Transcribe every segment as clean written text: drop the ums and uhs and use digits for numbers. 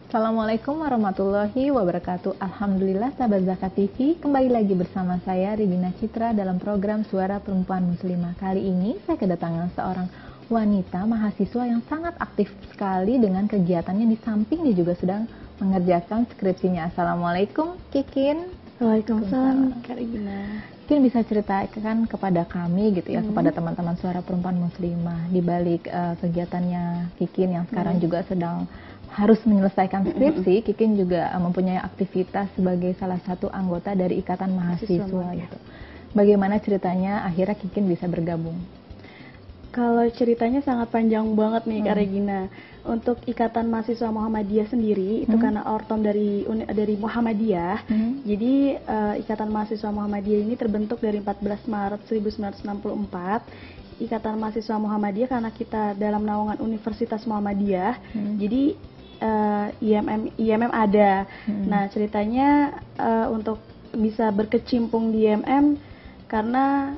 Assalamualaikum warahmatullahi wabarakatuh. Alhamdulillah sahabat Zakat TV, kembali lagi bersama saya Ridina Citra dalam program Suara Perempuan Muslimah. Kali ini saya kedatangan seorang wanita mahasiswa yang sangat aktif sekali dengan kegiatannya, di samping dia juga sedang mengerjakan skripsinya. Assalamualaikum Kikin. Waalaikumsalam Kak Regina. Mungkin bisa ceritakan kepada kami gitu ya, kepada teman-teman Suara Perempuan Muslimah, di balik kegiatannya Kikin yang sekarang juga sedang harus menyelesaikan skripsi. Kikin juga mempunyai aktivitas sebagai salah satu anggota dari Ikatan Mahasiswa gitu. Bagaimana ceritanya akhirnya Kikin bisa bergabung? Kalau ceritanya sangat panjang banget nih Kak Regina. Untuk Ikatan Mahasiswa Muhammadiyah sendiri itu karena ortom dari Muhammadiyah. Jadi Ikatan Mahasiswa Muhammadiyah ini terbentuk dari 14 Maret 1964. Ikatan Mahasiswa Muhammadiyah karena kita dalam naungan Universitas Muhammadiyah. Jadi IMM ada. Nah, ceritanya untuk bisa berkecimpung di IMM karena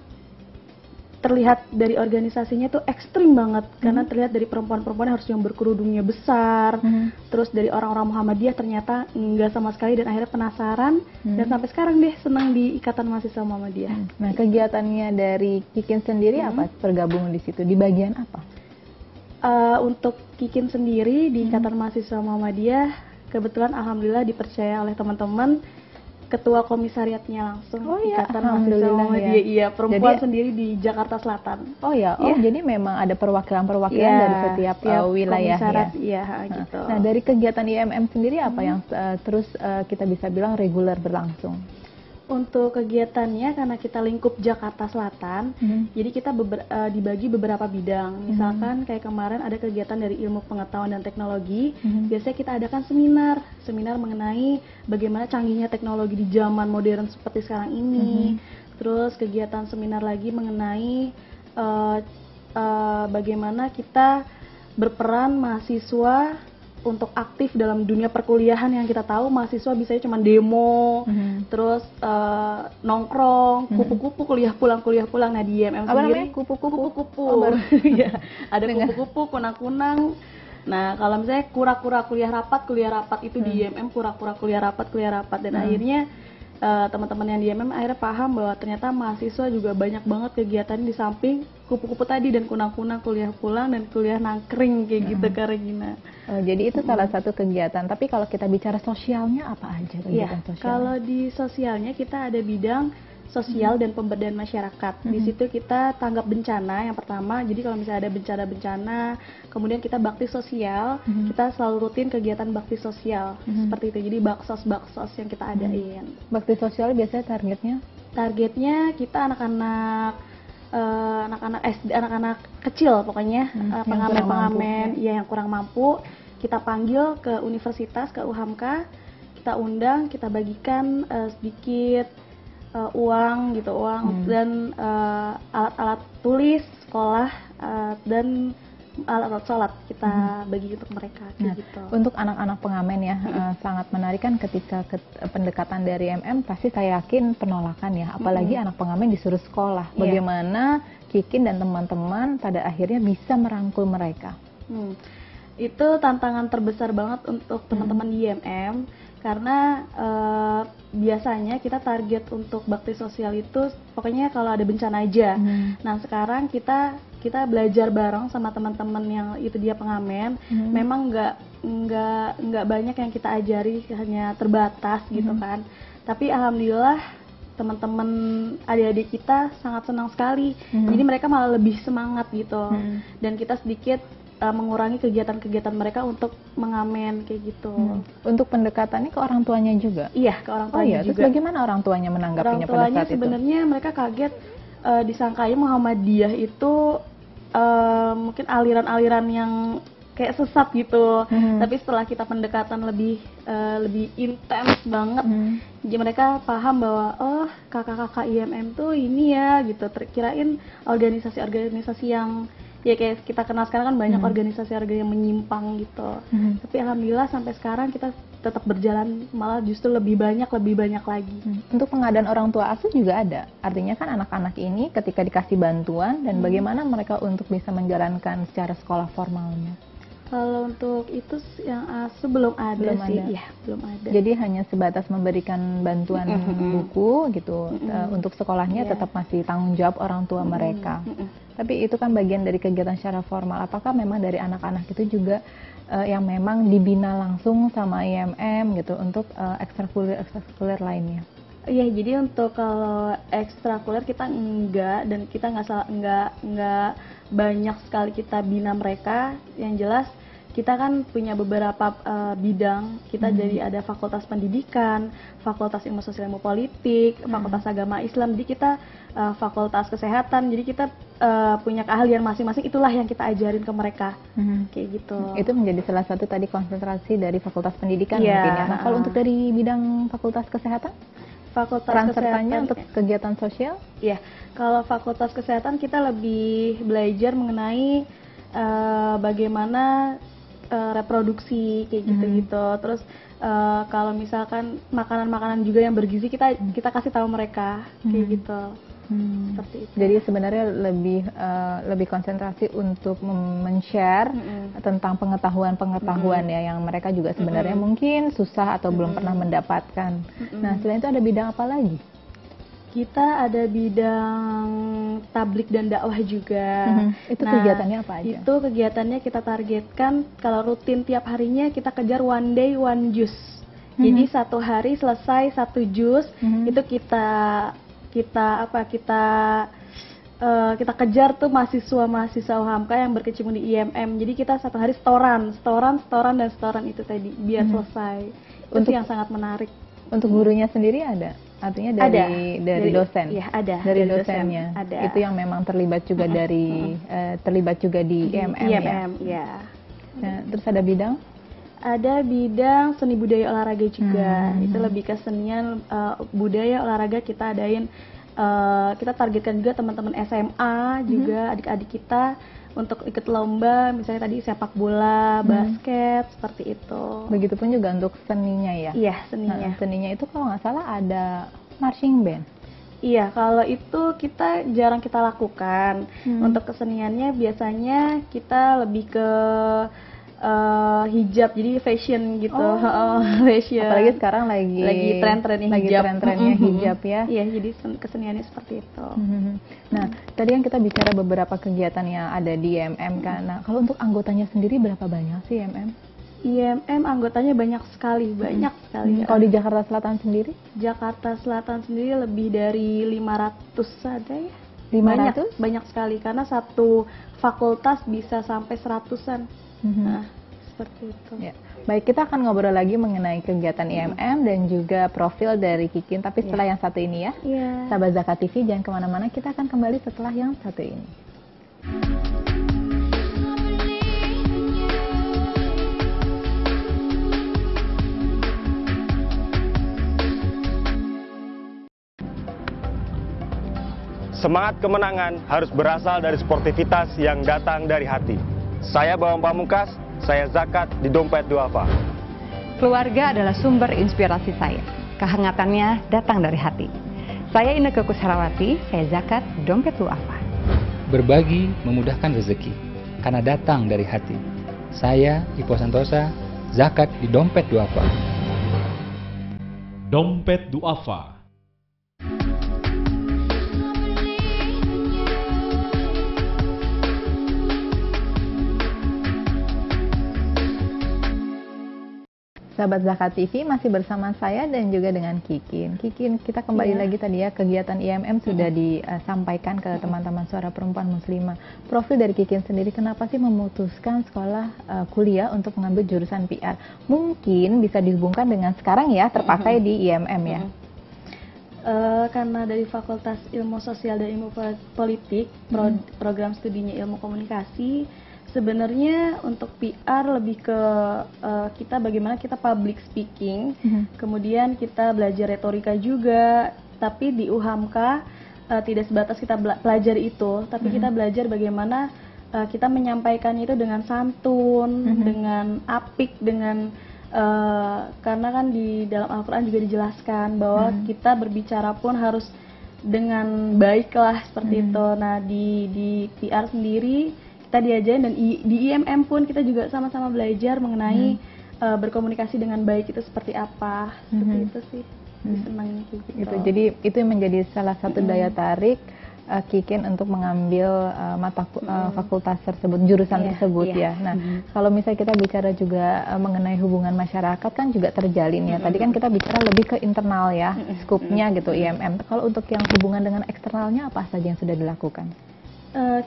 terlihat dari organisasinya tuh ekstrim banget, karena terlihat dari perempuan-perempuan harus yang berkerudungnya besar, terus dari orang-orang Muhammadiyah ternyata enggak sama sekali, dan akhirnya penasaran dan sampai sekarang deh senang di Ikatan Mahasiswa Muhammadiyah. Nah, kegiatannya dari Kikin sendiri apa? Bergabung di situ di bagian apa? Untuk Kikin sendiri di Ikatan Mahasiswa Muhammadiyah kebetulan alhamdulillah dipercaya oleh teman-teman ketua komisariatnya langsung. Ikatan Mahasiswa Muhammadiyah, iya, perempuan jadi, sendiri di Jakarta Selatan. Jadi memang ada perwakilan-perwakilan dari setiap wilayah ya. Iya, gitu. Nah, dari kegiatan IMM sendiri apa yang terus kita bisa bilang reguler berlangsung? Untuk kegiatannya karena kita lingkup Jakarta Selatan, jadi kita dibagi beberapa bidang. Misalkan kayak kemarin ada kegiatan dari ilmu pengetahuan dan teknologi. Biasanya kita adakan seminar mengenai bagaimana canggihnya teknologi di zaman modern seperti sekarang ini. Terus kegiatan seminar lagi mengenai bagaimana kita berperan mahasiswa untuk aktif dalam dunia perkuliahan. Yang kita tahu mahasiswa biasanya cuma demo, terus nongkrong, kupu-kupu, kuliah pulang. Nah, di IMM sendiri kupu-kupu. Ya, ada kupu-kupu, kunang-kunang. Nah, kalau misalnya kura-kura kuliah rapat itu di IMM kura-kura kuliah rapat, dan akhirnya teman-teman yang di IMM akhirnya paham bahwa ternyata mahasiswa juga banyak banget kegiatan di samping kupu-kupu tadi dan kunang-kunang, kuliah pulang dan kuliah nangkring kayak gitu Kak Regina. Jadi itu salah satu kegiatan. Tapi kalau kita bicara sosialnya apa aja kegiatan sosial? Kalau di sosialnya kita ada bidang sosial dan pemberdayaan masyarakat. Di situ kita tanggap bencana yang pertama. Jadi kalau misalnya ada bencana-bencana, kemudian kita bakti sosial, kita selalu rutin kegiatan bakti sosial seperti itu. Jadi baksos yang kita adain. Bakti sosial biasanya targetnya kita anak-anak SD, anak-anak kecil pokoknya, pengamen-pengamen yang kurang mampu, kita panggil ke universitas, ke UHAMKA, kita undang, kita bagikan sedikit uang dan alat-alat tulis sekolah dan alat-alat sholat kita bagi untuk mereka gitu. Untuk anak-anak pengamen ya, sangat menarik kan ketika pendekatan dari MM, pasti saya yakin penolakan ya, apalagi anak pengamen disuruh sekolah. Bagaimana Kikin dan teman-teman pada akhirnya bisa merangkul mereka? Itu tantangan terbesar banget untuk teman-teman di IMM, karena biasanya kita target untuk bakti sosial itu pokoknya kalau ada bencana aja. Nah, sekarang kita belajar bareng sama teman-teman yang itu dia pengamen. Memang nggak banyak yang kita ajari, hanya terbatas gitu kan. Tapi alhamdulillah teman-teman adik-adik kita sangat senang sekali. Jadi mereka malah lebih semangat gitu. Dan kita sedikit mengurangi kegiatan-kegiatan mereka untuk mengamen kayak gitu. Untuk pendekatannya ke orang tuanya juga? Iya, ke orang tuanya juga. Terus bagaimana orang tuanya menanggapinya pada saat itu? Sebenarnya mereka kaget, disangkanya Muhammadiyah itu mungkin aliran-aliran yang kayak sesat gitu. Tapi setelah kita pendekatan lebih intens banget, jadi mereka paham bahwa oh, kakak-kakak IMM tuh ini ya gitu. Kirain organisasi-organisasi yang ya kayak kita kenal sekarang kan banyak organisasi yang menyimpang gitu. Tapi alhamdulillah sampai sekarang kita tetap berjalan, malah justru lebih banyak lagi. Untuk pengadaan orang tua asuh juga ada. Artinya kan anak-anak ini ketika dikasih bantuan dan bagaimana mereka untuk bisa menjalankan secara sekolah formalnya. Kalau untuk itu yang asuh belum ada sih. Ada. Iya, belum ada. Jadi hanya sebatas memberikan bantuan buku gitu. Untuk sekolahnya tetap masih tanggung jawab orang tua mereka. Tapi itu kan bagian dari kegiatan secara formal. Apakah memang dari anak-anak itu juga yang memang dibina langsung sama IMM gitu untuk ekstrakurikuler lainnya? Iya, jadi untuk kalau ekstrakurikuler kita enggak, dan kita enggak banyak sekali kita bina mereka. Yang jelas kita kan punya beberapa bidang. Kita jadi ada fakultas pendidikan, fakultas ilmu sosial ilmu politik, fakultas agama Islam. Jadi kita fakultas kesehatan. Jadi kita punya keahlian masing-masing. Itulah yang kita ajarin ke mereka, kayak gitu. Itu menjadi salah satu tadi konsentrasi dari fakultas pendidikan mungkin ya. Nah, kalau untuk dari bidang fakultas kesehatan? Fakultas Peran kesehatan sertanya untuk kegiatan sosial? Iya, kalau fakultas kesehatan kita lebih belajar mengenai bagaimana reproduksi kayak gitu-gitu. Terus kalau misalkan makanan-makanan juga yang bergizi kita kasih tahu mereka kayak gitu. Seperti itu. Jadi sebenarnya lebih konsentrasi untuk men-share tentang pengetahuan ya yang mereka juga sebenarnya mungkin susah atau belum pernah mendapatkan. Nah, selain itu ada bidang apa lagi? Kita ada bidang tablik dan dakwah juga. Itu kegiatannya apa aja? Itu kegiatannya kita targetkan kalau rutin tiap harinya kita kejar one day one juz. Jadi satu hari selesai satu juz. Itu kita kejar tuh mahasiswa UHAMKA yang berkecimpung di IMM. Jadi kita satu hari setoran itu tadi biar selesai. Itu yang sangat menarik. Untuk gurunya sendiri ada? Artinya dari dosen? Iya, ada. Dari dosennya? Ada. Itu yang memang terlibat juga terlibat juga di IMM ya? Nah, terus ada bidang? Ada bidang seni budaya olahraga juga. Itu lebih ke senian budaya olahraga kita adain. Kita targetkan juga teman-teman SMA juga adik-adik kita untuk ikut lomba, misalnya tadi sepak bola, basket, seperti itu. Begitupun juga untuk seninya ya? Iya, seninya. Seninya itu kalau nggak salah ada marching band? Iya, kalau itu kita jarang kita lakukan. Untuk keseniannya biasanya kita lebih ke hijab, jadi fashion gitu. Fashion. Apalagi sekarang lagi tren-trennya hijab. Lagi tren-trennya hijab ya. Iya, jadi keseniannya seperti itu. Nah, tadi yang kita bicara beberapa kegiatan yang ada di IMM kan. Nah, kalau untuk anggotanya sendiri berapa banyak sih IMM? IMM anggotanya banyak sekali. Kalau di Jakarta Selatan sendiri? Jakarta Selatan sendiri lebih dari 500 ada ya. 500? Banyak sekali, karena satu fakultas bisa sampai 100-an. Nah, seperti itu. Ya. Baik, kita akan ngobrol lagi mengenai kegiatan IMM dan juga profil dari Kikin. Tapi setelah yang satu ini ya. Sahabat Zakat TV, jangan kemana-mana. Kita akan kembali setelah yang satu ini. Semangat kemenangan harus berasal dari sportivitas yang datang dari hati. Saya Bawang Pamungkas, saya zakat di Dompet Duafa. Keluarga adalah sumber inspirasi saya. Kehangatannya datang dari hati. Saya Inneke Kusharawati, saya zakat di Dompet Duafa. Berbagi memudahkan rezeki, karena datang dari hati. Saya Ipo Santosa, zakat di Dompet Duafa. Dompet Duafa. Sahabat Zakat TV, masih bersama saya dan juga dengan Kikin. Kikin, kita kembali lagi tadi ya, kegiatan IMM sudah disampaikan ke teman-teman Suara Perempuan Muslimah. Profil dari Kikin sendiri, kenapa sih memutuskan sekolah kuliah untuk mengambil jurusan PR? Mungkin bisa dihubungkan dengan sekarang ya, terpakai di IMM ya. Karena dari Fakultas Ilmu Sosial dan Ilmu Politik, program studinya Ilmu Komunikasi, sebenarnya untuk PR lebih ke kita bagaimana kita public speaking, kemudian kita belajar retorika juga, tapi di UHAMKA tidak sebatas kita pelajari itu, tapi kita belajar bagaimana kita menyampaikan itu dengan santun, dengan apik, dengan karena kan di dalam Al-Quran juga dijelaskan bahwa kita berbicara pun harus dengan baik lah, seperti itu. Nah, di PR sendiri kita diajarin, dan di IMM pun kita juga sama-sama belajar mengenai berkomunikasi dengan baik itu seperti apa. Seperti itu sih. Senangnya kayak gitu. Gitu. Jadi itu yang menjadi salah satu daya tarik Kikin untuk mengambil fakultas tersebut, jurusan tersebut ya. Nah, kalau misalnya kita bicara juga mengenai hubungan masyarakat kan juga terjalin ya. Tadi kan kita bicara lebih ke internal ya, skupnya gitu IMM. Kalau untuk yang hubungan dengan eksternalnya apa saja yang sudah dilakukan?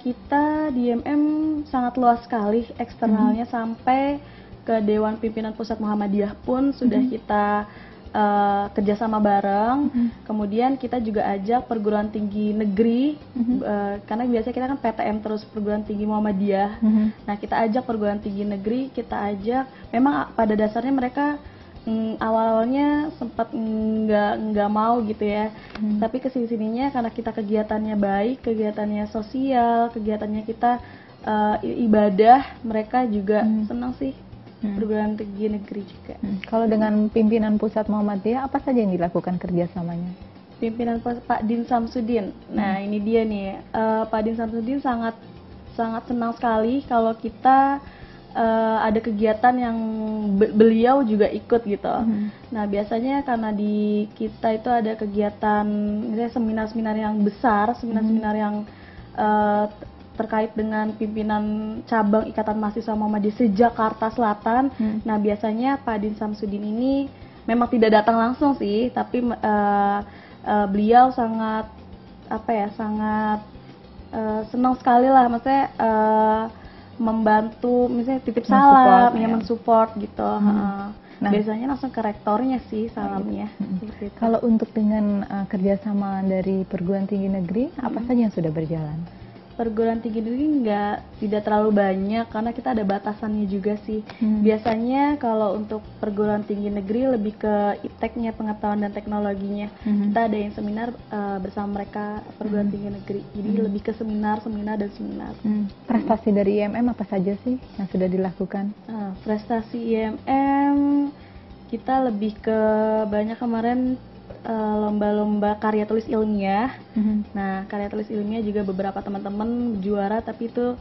Kita di IMM sangat luas sekali eksternalnya, sampai ke Dewan Pimpinan Pusat Muhammadiyah pun sudah kita kerjasama bareng. Kemudian kita juga ajak perguruan tinggi negeri, karena biasanya kita kan PTM terus perguruan tinggi Muhammadiyah. Nah, kita ajak perguruan tinggi negeri, kita ajak. Memang pada dasarnya mereka awal-awalnya sempat nggak mau gitu ya, tapi kesini-sininya karena kita kegiatannya baik, kegiatannya sosial, kegiatannya kita ibadah, mereka juga senang sih. Perguruan tinggi negeri juga. Kalau dengan pimpinan pusat Muhammadiyah apa saja yang dilakukan kerjasamanya? Pimpinan Pak Din Samsudin. Nah, ini dia nih, Pak Din Samsudin sangat senang sekali kalau kita ada kegiatan yang beliau juga ikut gitu. Nah, biasanya karena di kita itu ada kegiatan misalnya seminar-seminar yang besar, seminar-seminar yang terkait dengan pimpinan cabang Ikatan Mahasiswa Muhammadiyah se-Jakarta Selatan. Nah, biasanya Pak Din Samsudin ini memang tidak datang langsung sih, tapi beliau sangat sangat senang sekali lah, maksudnya membantu, misalnya titip salam, mensupport gitu. Nah, biasanya langsung ke rektornya sih salamnya. Gitu. Kalau untuk dengan kerjasama dari perguruan tinggi negeri, apa saja yang sudah berjalan? Perguruan tinggi negeri tidak terlalu banyak karena kita ada batasannya juga sih. Biasanya kalau untuk perguruan tinggi negeri lebih ke ipteknya, pengetahuan dan teknologinya. Kita ada yang seminar bersama mereka perguruan tinggi negeri. Jadi lebih ke seminar dan seminar. Prestasi dari IMM apa saja sih yang sudah dilakukan? Prestasi IMM kita lebih ke banyak kemarin lomba-lomba karya tulis ilmiah. Nah, karya tulis ilmiah juga beberapa teman-teman juara, tapi itu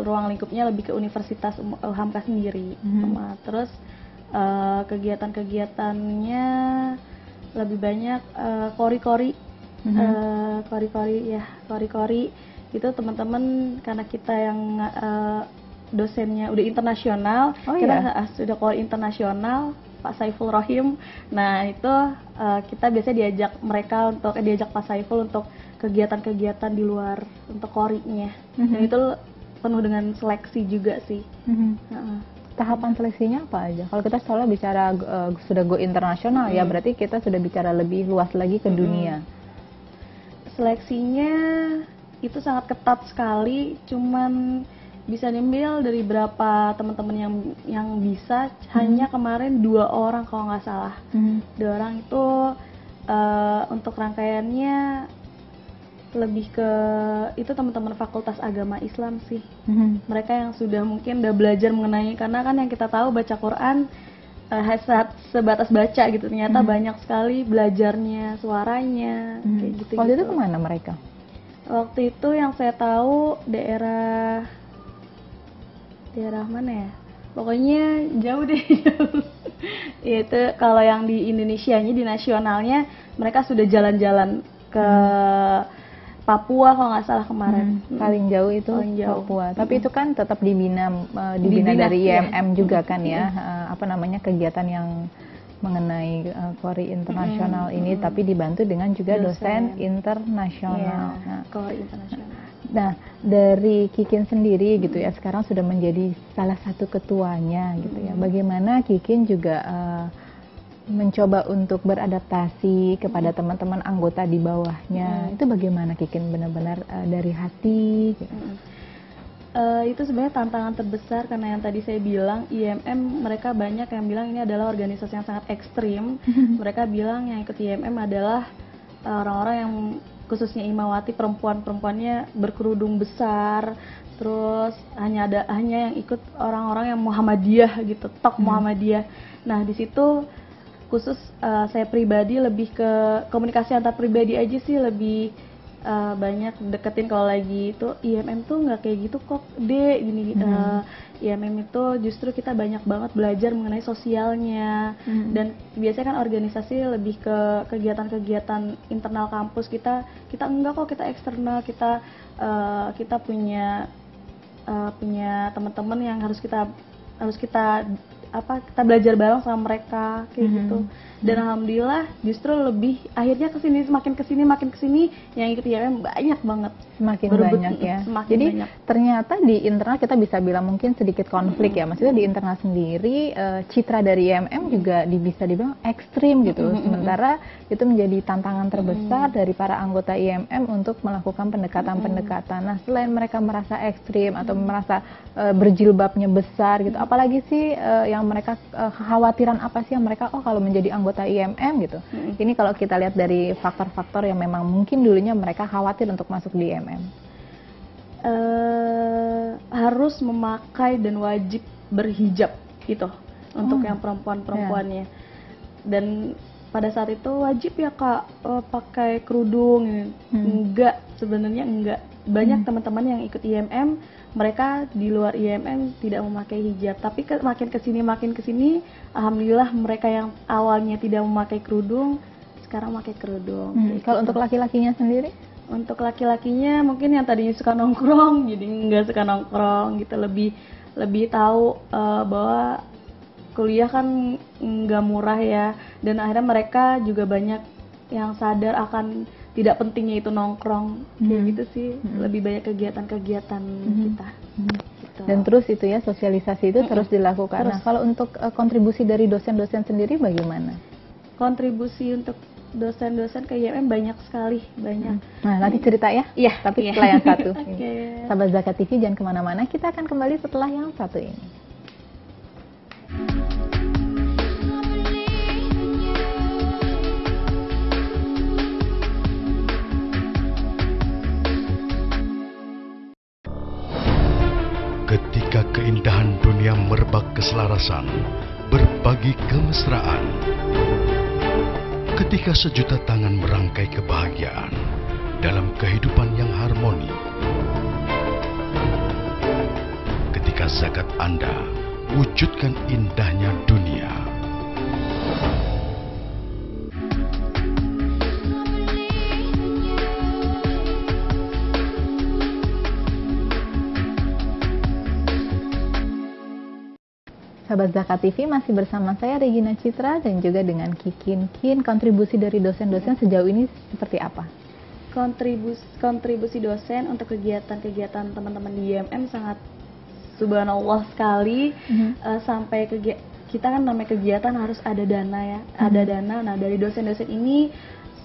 ruang lingkupnya lebih ke Universitas Hamka sendiri. Terus kegiatan-kegiatannya lebih banyak kori-kori, kori-kori itu teman-teman, karena kita yang dosennya udah internasional, kita sudah kori internasional. Pak Saiful Rohim. Nah, itu kita biasanya diajak Pak Saiful untuk kegiatan-kegiatan di luar untuk korinya. Dan itu penuh dengan seleksi juga sih. Tahapan seleksinya apa aja? Kalau kita soalnya bicara sudah go internasional ya, berarti kita sudah bicara lebih luas lagi ke dunia. Seleksinya itu sangat ketat sekali, cuman bisa diambil dari berapa teman-teman yang bisa. Hanya kemarin 2 orang kalau nggak salah. 2 orang itu untuk rangkaiannya lebih ke itu teman-teman Fakultas Agama Islam sih. Mereka yang sudah mungkin udah belajar mengenai, karena kan yang kita tahu baca Quran sebatas baca gitu, ternyata banyak sekali belajarnya, suaranya kayak gitu. Waktu itu kemana mereka? Waktu itu yang saya tahu daerah mana ya? Pokoknya jauh deh. Itu kalau yang di Indonesianya, di nasionalnya, mereka sudah jalan-jalan ke Papua kalau nggak salah kemarin. Paling jauh itu Papua. Tapi itu kan tetap dibina dari IMM juga kan ya. Kegiatan yang mengenai kori internasional ini, tapi dibantu dengan juga dosen internasional. Kori internasional. Nah, dari Kikin sendiri gitu ya, sekarang sudah menjadi salah satu ketuanya gitu ya. Bagaimana Kikin juga mencoba untuk beradaptasi kepada teman-teman anggota di bawahnya? Itu bagaimana Kikin benar-benar dari hati gitu? Itu sebenarnya tantangan terbesar, karena yang tadi saya bilang IMM, mereka banyak yang bilang ini adalah organisasi yang sangat ekstrim. Mereka bilang yang ikut IMM adalah orang-orang yang khususnya Imawati, perempuannya berkerudung besar, terus hanya yang ikut orang-orang yang Muhammadiyah gitu, tok Muhammadiyah. Nah, di situ khusus saya pribadi lebih ke komunikasi antar pribadi aja sih, lebih banyak deketin kalau lagi itu IMM tuh nggak kayak gitu kok dek gini. IMM itu justru kita banyak banget belajar mengenai sosialnya, dan biasanya kan organisasi lebih ke kegiatan-kegiatan internal kampus, kita enggak kok, kita eksternal, kita punya teman-teman yang harus kita belajar bareng sama mereka kayak gitu. Dan alhamdulillah justru akhirnya makin kesini yang ikut IMM banyak banget, semakin banyak ya. Jadi banyak. Ternyata di internal kita bisa bilang mungkin sedikit konflik ya, maksudnya di internal sendiri citra dari IMM juga bisa dibilang ekstrim gitu. Sementara itu menjadi tantangan terbesar dari para anggota IMM untuk melakukan pendekatan-pendekatan. Nah, selain mereka merasa ekstrim atau merasa berjilbabnya besar gitu, apalagi sih yang mereka kekhawatiran apa sih yang mereka kalau menjadi anggota IMM gitu. Ini kalau kita lihat dari faktor-faktor yang memang mungkin dulunya mereka khawatir untuk masuk di IMM. Harus memakai dan wajib berhijab gitu untuk yang perempuan-perempuannya. Dan pada saat itu wajib ya Kak pakai kerudung. Enggak, sebenarnya enggak. Banyak teman-teman yang ikut IMM, mereka di luar IMM tidak memakai hijab, tapi makin kesini alhamdulillah mereka yang awalnya tidak memakai kerudung sekarang memakai kerudung. Kalau untuk laki-lakinya sendiri? Untuk laki-lakinya mungkin yang tadi suka nongkrong jadi nggak suka nongkrong gitu, lebih tahu bahwa kuliah kan nggak murah ya, dan akhirnya mereka juga banyak yang sadar akan tidak pentingnya itu nongkrong kayak gitu sih. Lebih banyak kegiatan-kegiatan kita gitu. Dan terus itu ya, sosialisasi itu terus dilakukan. Nah, kalau untuk kontribusi dari dosen-dosen sendiri bagaimana? Kontribusi untuk dosen-dosen ke IMM banyak sekali, banyak. Nah, nanti cerita ya. Iya, tapi setelah yang satu. Okay. Sahabat Zakat TV jangan kemana-mana, kita akan kembali setelah yang satu ini. Ketika keindahan dunia merebak keselarasan, berbagi kemesraan. Ketika sejuta tangan merangkai kebahagiaan dalam kehidupan yang harmoni. Ketika zakat Anda wujudkan indahnya dunia. Sahabat Zakat TV, masih bersama saya Regina Citra dan juga dengan Kikin. Kontribusi dari dosen-dosen sejauh ini seperti apa? Kontribusi dosen untuk kegiatan-kegiatan teman-teman di IMM sangat subhanallah sekali. Sampai kita kan namanya kegiatan harus ada dana ya, ada dana. Nah, dari dosen-dosen ini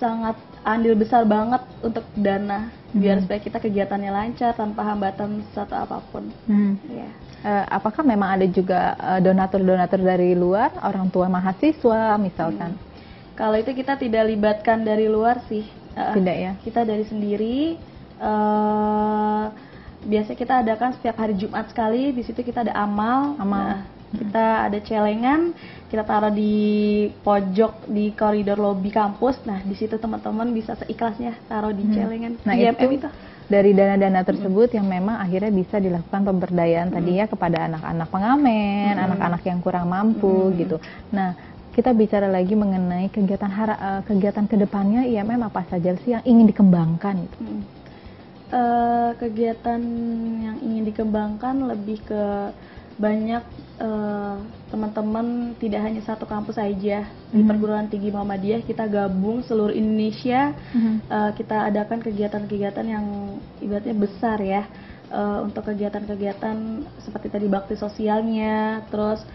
sangat andil besar banget untuk dana biar supaya kita kegiatannya lancar tanpa hambatan satu apapun. Ya. Apakah memang ada juga donatur-donatur dari luar, orang tua mahasiswa misalkan? Kalau itu kita tidak libatkan dari luar sih. Tidak ya? Kita dari sendiri. Biasanya kita adakan setiap hari Jumat sekali. Di situ kita ada amal. Kita ada celengan. Kita taruh di pojok di koridor lobi kampus. Nah, di situ teman-teman bisa seikhlasnya taruh di celengan. Nah, itu dari dana-dana tersebut yang memang akhirnya bisa dilakukan pemberdayaan tadi ya kepada anak-anak pengamen, anak-anak yang kurang mampu gitu. Nah, kita bicara lagi mengenai kegiatan kedepannya IMM apa saja sih yang ingin dikembangkan itu? Kegiatan yang ingin dikembangkan lebih ke banyak teman-teman, tidak hanya satu kampus saja di perguruan tinggi Muhammadiyah, kita gabung seluruh Indonesia. Kita adakan kegiatan-kegiatan yang ibaratnya besar ya, untuk kegiatan-kegiatan seperti tadi bakti sosialnya, terus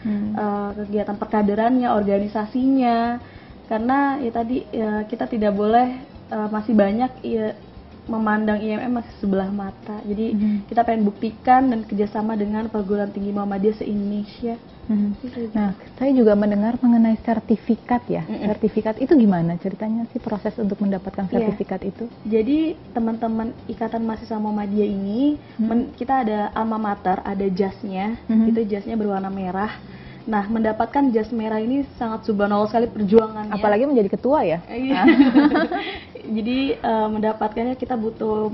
kegiatan perkaderannya, organisasinya, karena ya tadi kita tidak boleh masih banyak memandang IMM masih sebelah mata. Jadi kita pengen buktikan dan kerjasama dengan perguruan tinggi Muhammadiyah se-Indonesia. Nah, saya juga mendengar mengenai sertifikat ya. Sertifikat itu gimana ceritanya sih proses untuk mendapatkan sertifikat itu? Jadi teman-teman Ikatan Mahasiswa Muhammadiyah ini kita ada alma mater, ada jasnya. Itu jasnya berwarna merah. Nah, mendapatkan jas merah ini sangat subhanallah sekali perjuangannya. Apalagi menjadi ketua ya. Jadi mendapatkannya kita butuh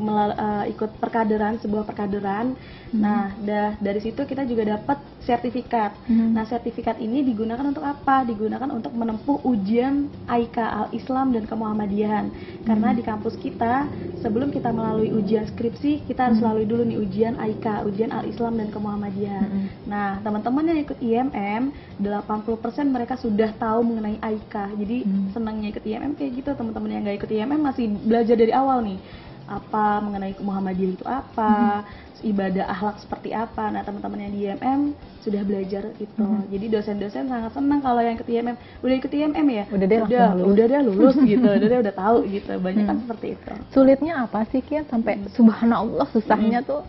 ikut perkaderan, sebuah perkaderan. Nah, dari situ kita juga dapat sertifikat. Nah, sertifikat ini digunakan untuk apa? Digunakan untuk menempuh ujian AIK Al-Islam dan Kemuhammadiyahan. Karena di kampus kita, sebelum kita melalui ujian skripsi, kita harus lalui dulu nih ujian AIK, ujian Al-Islam dan Kemuhammadiyahan. Nah, teman-teman yang ikut IMM, 80% mereka sudah tahu mengenai AIK. Jadi senangnya ikut IMM kayak gitu. Teman-teman yang nggak ikut IMM masih belajar dari awal nih, apa mengenai Muhammadiyah itu apa, ibadah akhlak seperti apa. Nah, teman-teman yang di IMM sudah belajar itu. Jadi dosen-dosen sangat senang kalau yang ikut IMM. Udah ikut IMM ya? Udah deh lulus gitu. Udah tahu gitu. Banyak kan seperti itu. Sulitnya apa sih Kian sampai subhanallah susahnya tuh?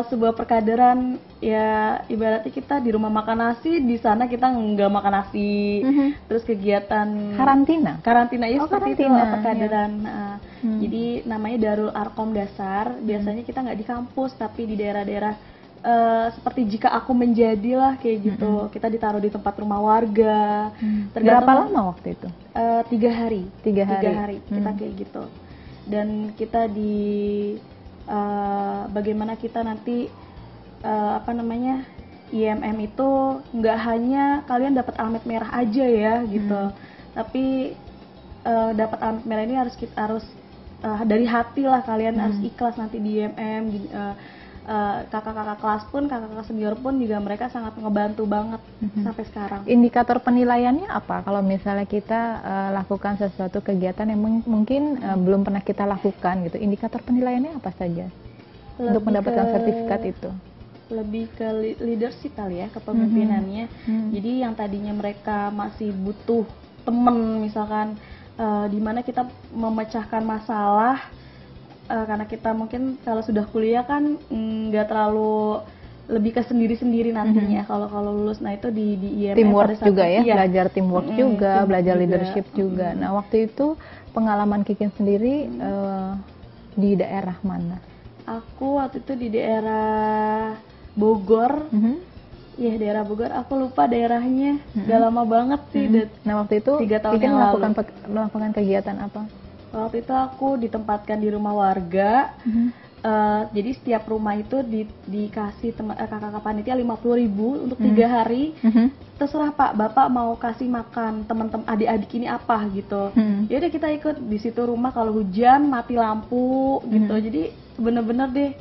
Sebuah perkaderan ya, ibaratnya kita di rumah makan nasi, di sana kita nggak makan nasi. Terus kegiatan karantina ya, seperti itu perkaderan. Jadi namanya Darul Arkom Dasar. Biasanya kita nggak di kampus tapi di daerah-daerah seperti Jika Aku Menjadi lah kayak gitu. Kita ditaruh di tempat rumah warga. Berapa lama waktu itu? 3 hari. 3 hari. Kita kayak gitu. Dan kita bagaimana kita nanti IMM itu nggak hanya kalian dapat alamat merah aja ya gitu, tapi dapat alamat merah ini harus dari hati lah, kalian harus ikhlas nanti di IMM. Kakak-kakak kelas pun, kakak-kakak senior pun juga mereka sangat ngebantu banget sampai sekarang. Indikator penilaiannya apa kalau misalnya kita lakukan sesuatu kegiatan yang mungkin belum pernah kita lakukan gitu? Indikator penilaiannya apa saja untuk mendapatkan sertifikat itu? Lebih ke leadership kali ya, kepemimpinannya. Jadi yang tadinya mereka masih butuh temen misalkan, di mana kita memecahkan masalah. Karena kita mungkin kalau sudah kuliah kan nggak terlalu lebih ke sendiri-sendiri nantinya kalau lulus. Nah, itu di IMM teamwork juga ya, belajar teamwork juga, belajar leadership juga. Nah, waktu itu pengalaman Kikin sendiri di daerah mana? Aku waktu itu di daerah Bogor. Ya, daerah Bogor, aku lupa daerahnya. Udah lama banget sih. Nah, waktu itu 3 tahun Kikin yang melakukan kegiatan apa? Waktu itu aku ditempatkan di rumah warga. Jadi setiap rumah itu dikasih kakak-kakak panitia 50.000 untuk 3 hari. Terserah Pak, Bapak mau kasih makan teman-teman adik-adik ini apa gitu. Ya udah kita ikut di situ rumah, kalau hujan mati lampu gitu. Jadi bener-bener deh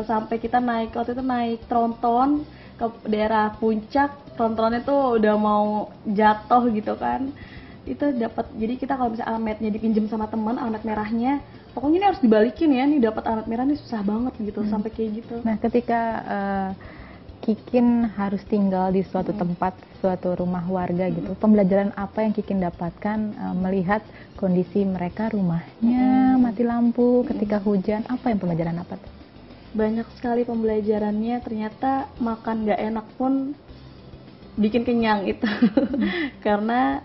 sampai kita waktu itu naik tronton ke daerah puncak. Trontonnya tuh udah mau jatuh gitu kan. Itu dapat, jadi kita kalau misalnya alamatnya dipinjam sama teman, alamat merahnya pokoknya ini harus dibalikin ya, nih dapat alamat merah nih susah banget gitu. Sampai kayak gitu. Nah, ketika Kikin harus tinggal di suatu tempat, suatu rumah warga gitu, pembelajaran apa yang Kikin dapatkan melihat kondisi mereka, rumahnya mati lampu ketika hujan? Apa yang pembelajaran apa? Banyak sekali pembelajarannya. Ternyata makan nggak enak pun bikin kenyang itu. Karena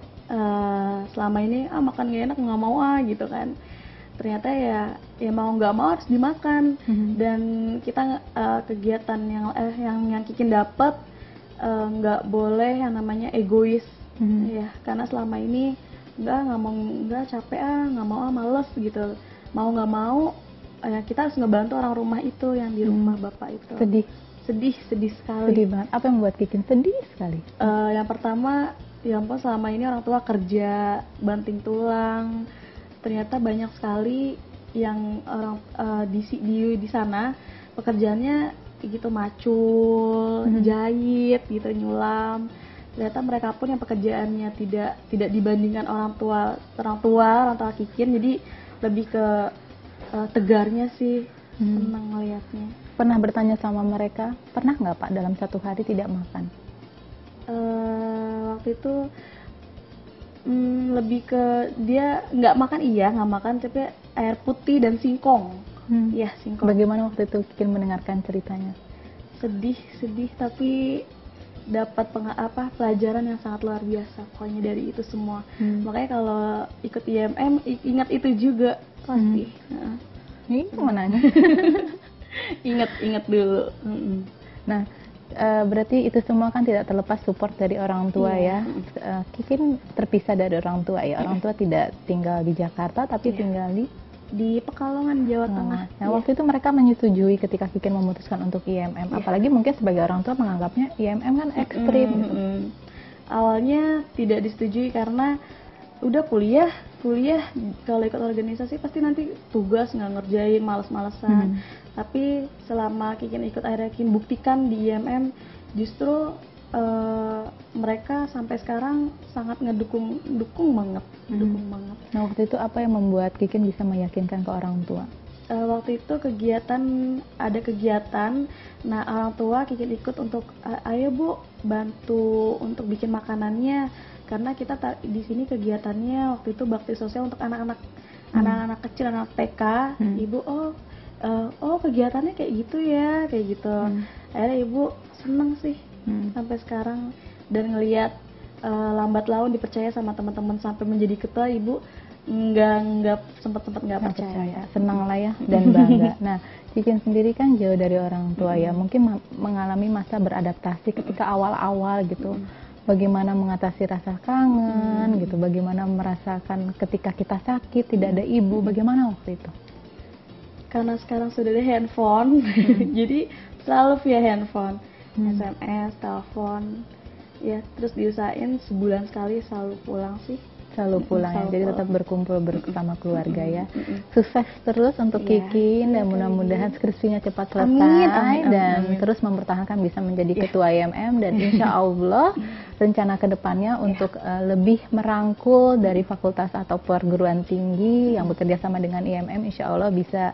selama ini makan gak enak, nggak mau gitu kan. Ternyata ya mau nggak mau harus dimakan. Dan kita kegiatan yang Kikin dapat nggak boleh yang namanya egois. Ya, karena selama ini nggak capek nggak mau males gitu. Mau nggak mau ya kita harus ngebantu orang rumah itu yang di rumah bapak itu. Sedih sekali. Sedih banget. Apa yang membuat Kikin sedih sekali? Yang pertama, ya ampun, selama ini orang tua kerja banting tulang. Ternyata banyak sekali yang orang di sana pekerjaannya gitu, macul, jahit gitu, nyulam. Ternyata mereka pun yang pekerjaannya tidak dibandingkan orang tua Kikin. Jadi lebih ke tegarnya sih, senang ngeliatnya. Pernah bertanya sama mereka, pernah nggak Pak dalam 1 hari tidak makan? Waktu itu lebih ke dia nggak makan, tapi air putih dan singkong. Ya, singkong. Bagaimana waktu itu Kikin mendengarkan ceritanya? Sedih, tapi dapat pelajaran yang sangat luar biasa pokoknya dari itu semua. Makanya kalau ikut IMM ingat itu juga pasti. Ini menanya. Ingat dulu. Nah, berarti itu semua kan tidak terlepas support dari orang tua ya. Kipin terpisah dari orang tua ya. Orang tua tidak tinggal di Jakarta tapi tinggal di Pekalongan, Jawa Tengah. Nah, waktu itu mereka menyetujui ketika Kikin memutuskan untuk IMM. Apalagi mungkin sebagai orang tua menganggapnya IMM kan ekstrim. Gitu. Awalnya tidak disetujui karena udah kuliah kalau ikut organisasi pasti nanti tugas nggak ngerjain, males-malesan. Tapi selama Kikin ikut, akhirnya Kikin buktikan di IMM justru mereka sampai sekarang sangat dukung banget. Nah, waktu itu apa yang membuat Kikin bisa meyakinkan ke orang tua? Waktu itu ada kegiatan, nah orang tua Kikin ikut untuk ayo Bu bantu untuk bikin makanannya, karena kita di sini kegiatannya waktu itu bakti sosial untuk anak-anak kecil, anak TK. Ibu kegiatannya kayak gitu ya, kayak gitu. Akhirnya Ibu seneng sih sampai sekarang, dan ngelihat lambat laun dipercaya sama teman-teman sampai menjadi ketua, Ibu nggak sempat nggak percaya. Senang lah ya dan bangga. Nah, Kikin sendiri kan jauh dari orang tua ya, mungkin mengalami masa beradaptasi ketika awal-awal gitu. Bagaimana mengatasi rasa kangen gitu, bagaimana merasakan ketika kita sakit tidak ada ibu, bagaimana waktu itu? Karena sekarang sudah ada handphone, jadi selalu via handphone, SMS, telepon, ya terus diusahain sebulan sekali selalu pulang sih. Selalu pulang ya, jadi tetap berkumpul bersama keluarga ya. Sukses terus untuk Kikin dan mudah-mudahan skripsinya cepat selesai dan terus mempertahankan bisa menjadi ketua IMM, dan insya Allah rencana kedepannya untuk lebih merangkul dari fakultas atau perguruan tinggi yang bekerja sama dengan IMM, insya Allah bisa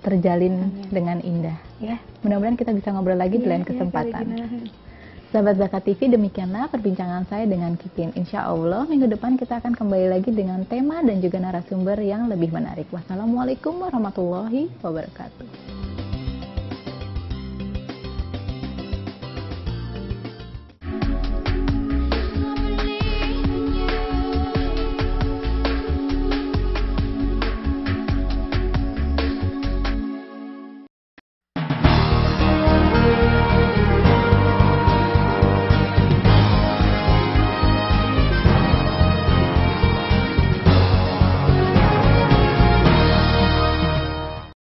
terjalin dengan indah ya. Mudah-mudahan kita bisa ngobrol lagi di lain kesempatan. Sahabat Zakat TV, demikianlah perbincangan saya dengan Kikin. Insya Allah minggu depan kita akan kembali lagi dengan tema dan juga narasumber yang lebih menarik. Wassalamualaikum warahmatullahi wabarakatuh.